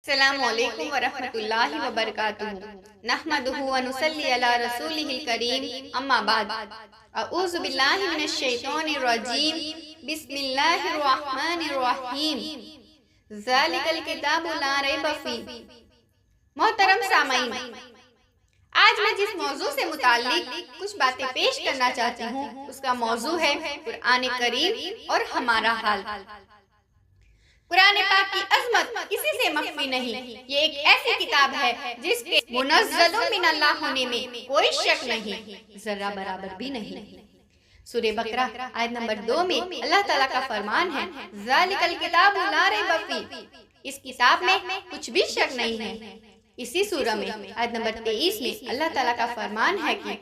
السلام علیکم ورحمۃ اللہ وبرکاتہ نحمدہ ونصلی علی رسولہ الکریم اما بعد اعوذ باللہ من الشیطان الرجیم بسم اللہ الرحمن الرحیم ذالک الکتاب لا ریب فیہ۔ محترم سامعین، آج میں جس موضوع سے متعلق کچھ باتیں پیش کرنا چاہتی ہوں اس کا موضوع ہے قرآن کریم اور ہمارا حال۔ قرآن پاک کی عظمت کسی سے مخفی نہیں۔ یہ ایک ایسی کتاب ہے جس کے منزل من اللہ ہونے میں کوئی شک نہیں، ذرہ برابر بھی نہیں۔ سورہ بقرہ آیت نمبر 2 میں اللہ تعالیٰ کا فرمان ہے ذالک الکتاب لا ریب فیہ، اس کتاب میں کچھ بھی شک نہیں ہے۔ اسی سورہ میں آیت نمبر 23 میں اللہ تعالیٰ کا فرمان ہے کہ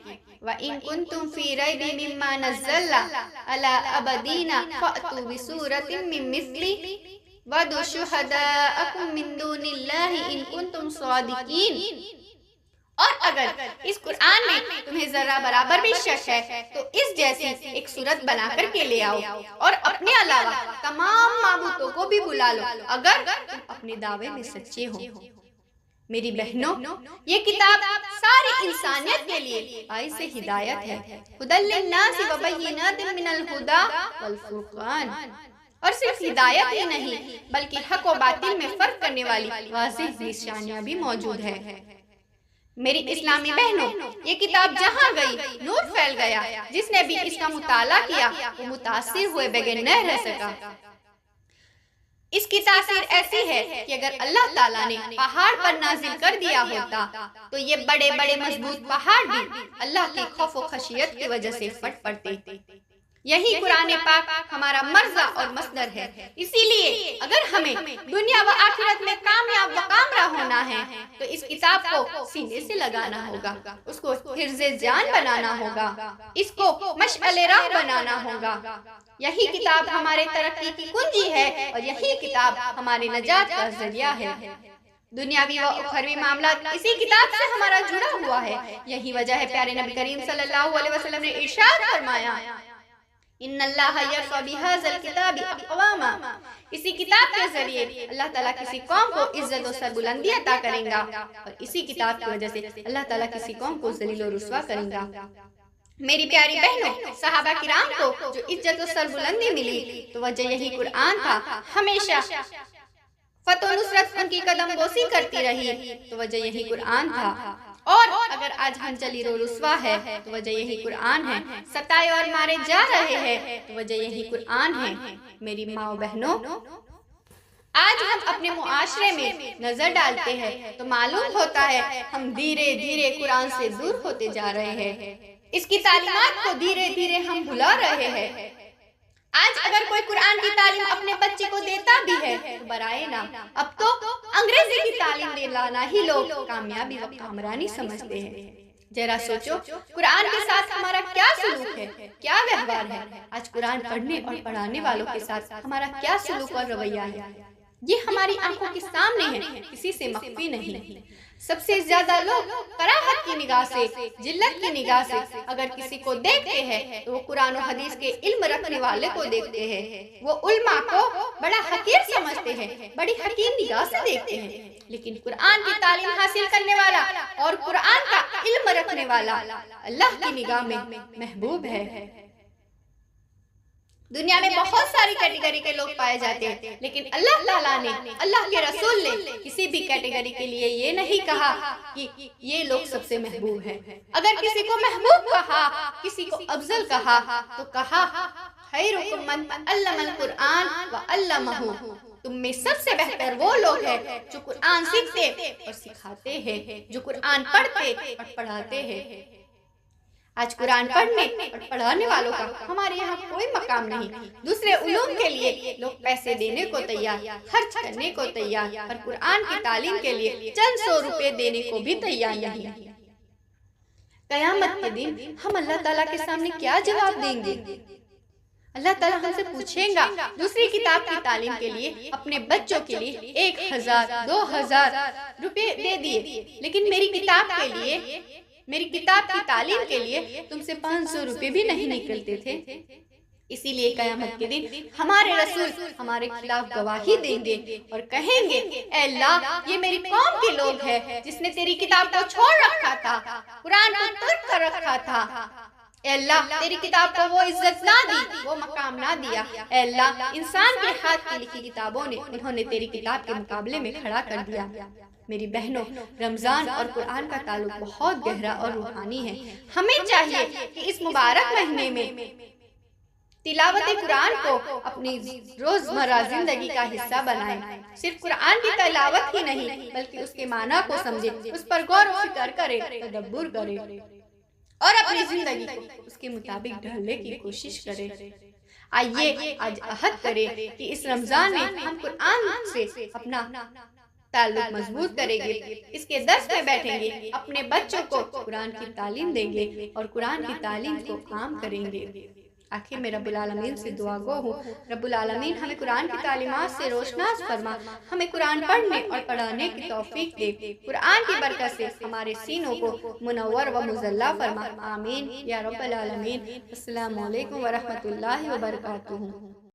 وَإِن كُنتُمْ فِي رَيْبٍ مِّمَّا نَزَّلْنَا عَلَىٰ عَبْدِنَا فَأْتُوا بِسُورَةٍ مِّن مِّثْلِهِ وَادْعُوا شُهَدَاءَكُم مِّن دُونِ اللَّهِ إِن كُنتُمْ صَادِقِينَ۔ اور اگر اس قرآن میں تمہیں ذرہ برابر بھی شک ہے تو اس جیسی ایک صورت بنا کر کے لے آؤ اور اپنے علاوہ تمام معبودوں کو بھی بلا لو اگر تم اپنے دعوے میں سچے ہو۔ میری بہنوں، یہ کتاب ساری انسانیت کے لیے باعث ہدایت ہے، ھدی للناس وبینات من الہدی والفرقان۔ اور صرف ہدایت ہی نہیں بلکہ حق و باطل میں فرق کرنے والی واضح نشانیاں بھی موجود ہے۔ میری اسلامی بہنوں، یہ کتاب جہاں گئی نور پھیل گیا۔ جس نے بھی اس کا مطالعہ کیا وہ متاثر ہوئے بغیر نہ رہ سکا۔ اس کی تاثیر ایسی ہے کہ اگر اللہ تعالیٰ نے پہاڑ پر نازل کر دیا ہوتا تو یہ بڑے بڑے مضبوط پہاڑ بھی اللہ کی خوف و خشیت کی وجہ سے پھٹ پڑتے۔ یہی قرآن پاک ہمارا مرجع اور مصدر ہے۔ اسی لیے اگر ہمیں دنیا و آخرت میں کامیاب و کامرہ ہونا ہے تو اس کتاب کو سینے سے لگانا ہوگا، اس کو حرز جان بنانا ہوگا، اس کو مشعل راہ بنانا ہوگا۔ یہی کتاب ہمارے ترقی کی کنجی ہے اور یہی کتاب ہماری نجات کا ذریعہ ہے۔ دنیاوی و اخروی معاملات اسی کتاب سے ہمارا جڑا ہوا ہے۔ یہی وجہ ہے پیارے نبی کریم صلی اللہ علیہ وسلم نے ارشاد فرمایا ان اللہ یرفع بہذا الکتاب اقواما، اسی کتاب کے ذریعے اللہ تعالیٰ کسی قوم کو عزت و سربلندی عطا کریں گا اور اسی کتاب کی وجہ سے اللہ تعالیٰ کسی قوم کو ذلیل و رسوا کریں گا۔ میری پیاری بہنوں، صحابہ کرام کو جو عزت و سربلندی ملی تو وجہ یہی قرآن تھا۔ ہمیشہ فتح و نصرت ان کی قدم بوسی کرتی رہی تو وجہ یہی قرآن تھا۔ اور اگر آج ہم ذلیل و رسوا ہے تو وجہ یہی قرآن ہے، ستائے اور مارے جا رہے ہیں تو وجہ یہی قرآن ہے۔ میری ماں و بہنوں، آج ہم اپنے معاشرے میں نظر ڈالتے ہیں تو معلوم ہوتا ہے ہم دھیرے دھیرے قرآن سے دور ہوتے جا رہے ہیں، اس کی تعلیمات کو دھیرے دھیرے ہم بھلا رہے ہیں۔ آج اگر کوئی قرآن کی تعلیم اپنے بچے کو دیتا بھی ہے تو برائے نام، اب تو انگریزی کی تعلیم دلانا ہی لوگ کامیابی و کامرانی سمجھتے ہیں۔ ذرا سوچو قرآن کے ساتھ ہمارا کیا سلوک ہے، کیا ویوہار ہے۔ آج قرآن پڑھنے اور پڑھانے والوں کے ساتھ ہمارا کیا سلوک اور رویہ ہے، یہ ہماری آنکھوں کے سامنے ہے، کسی سے مخفی نہیں۔ سب سے زیادہ لوگ کراہت کی نگاہ سے، جلت کی نگاہ سے اگر کسی کو دیکھتے ہیں تو وہ قرآن و حدیث کے علم رکھنے والے کو دیکھتے ہیں، وہ علماء کو بڑا حقیر سمجھتے ہیں، بڑی حکیم نگاہ سے دیکھتے ہیں۔ لیکن قرآن کی تعلیم حاصل کرنے والا اور قرآن کا علم رکھنے والا اللہ کی نگاہ میں محبوب ہے۔ دنیا میں بہت ساری کیٹیگری کے لوگ پائے جاتے ہیں لیکن اللہ تعالیٰ نے، اللہ کے رسول نے کسی بھی کیٹیگری کے لیے یہ نہیں کہا کہ یہ لوگ سب سے محبوب ہیں۔ اگر کسی کو محبوب کہا، کسی کو افضل کہا تو کہا خیرکم من تعلم القرآن وعلمہ، تم میں سب سے بہتر وہ لوگ ہیں جو قرآن سیکھتے اور سکھاتے ہیں، جو قرآن پڑھتے اور پڑھاتے ہیں۔ آج قرآن پڑھنے اور پڑھانے والوں کا ہمارے یہاں کوئی مقام نہیں۔ دوسرے علوم کے لیے لوگ پیسے دینے کو تیار، خرچ کرنے کو تیار، اور قرآن کی تعلیم کے لیے چند سو روپے دینے کو بھی تیار نہیں۔ قیامت کے دن ہم اللہ تعالیٰ کے سامنے کیا جواب دیں گے؟ اللہ تعالیٰ ہم سے پوچھیں گا دوسری کتاب کی تعلیم کے لیے اپنے بچوں کے لیے 1000 2000 روپے دے دیے، لیکن میری کتاب کے لیے، میری کتاب کی تعلیم کے لیے تم سے 500 روپے بھی نہیں نکلتے تھے۔ اسی لیے قیامت کے دن ہمارے رسول ہمارے خلاف گواہی دیں گے اور کہیں گے اے اللہ یہ میری قوم کے لوگ ہیں جس نے تیری کتاب کو چھوڑ رکھا تھا، قرآن کو ترک کر رکھا تھا۔ اے اللہ تیری کتاب کو وہ عزت نہ دی، وہ مقام نہ دیا۔ اے اللہ انسان کے ہاتھ کی لکھی کتابوں نے انہوں نے تیری کتاب کے مقابلے میں کھڑا کر دیا۔ میری بہنوں، رمضان اور قرآن کا تعلق بہت گہرا اور روحانی ہے۔ ہمیں چاہیے کہ اس مبارک مہینے میں تلاوت قرآن کو اپنی روزمرہ زندگی کا حصہ بنائیں۔ صرف قرآن کی تلاوت ہی نہیں بلکہ اس کے معنی کو سمجھیں، اس پر غور و فکر کریں، تدبر کریں اور اپنی زندگی کو اس کے مطابق ڈھالنے کی کوشش کریں۔ آئیے آج عہد کریں کہ اس رمضان میں ہم قرآن سے اپنا تعلق مضبوط کریں گے، اس کے درس میں بیٹھیں گے، اپنے بچوں کو قرآن کی تعلیم دیں گے اور قرآن کی تعلیم کو عام کریں گے۔ آخر میں رب العالمین سے دعا گو ہوں، رب العالمین ہمیں قرآن کی تعلیمات سے روشناس فرما، ہمیں قرآن پڑھنے اور پڑھانے کی توفیق دے، قرآن کی برکت سے ہمارے سینوں کو منور و مزلہ فرما، آمین یا رب العالمین۔ السلام علیکم ورحمۃ اللہ وبرکاتہ۔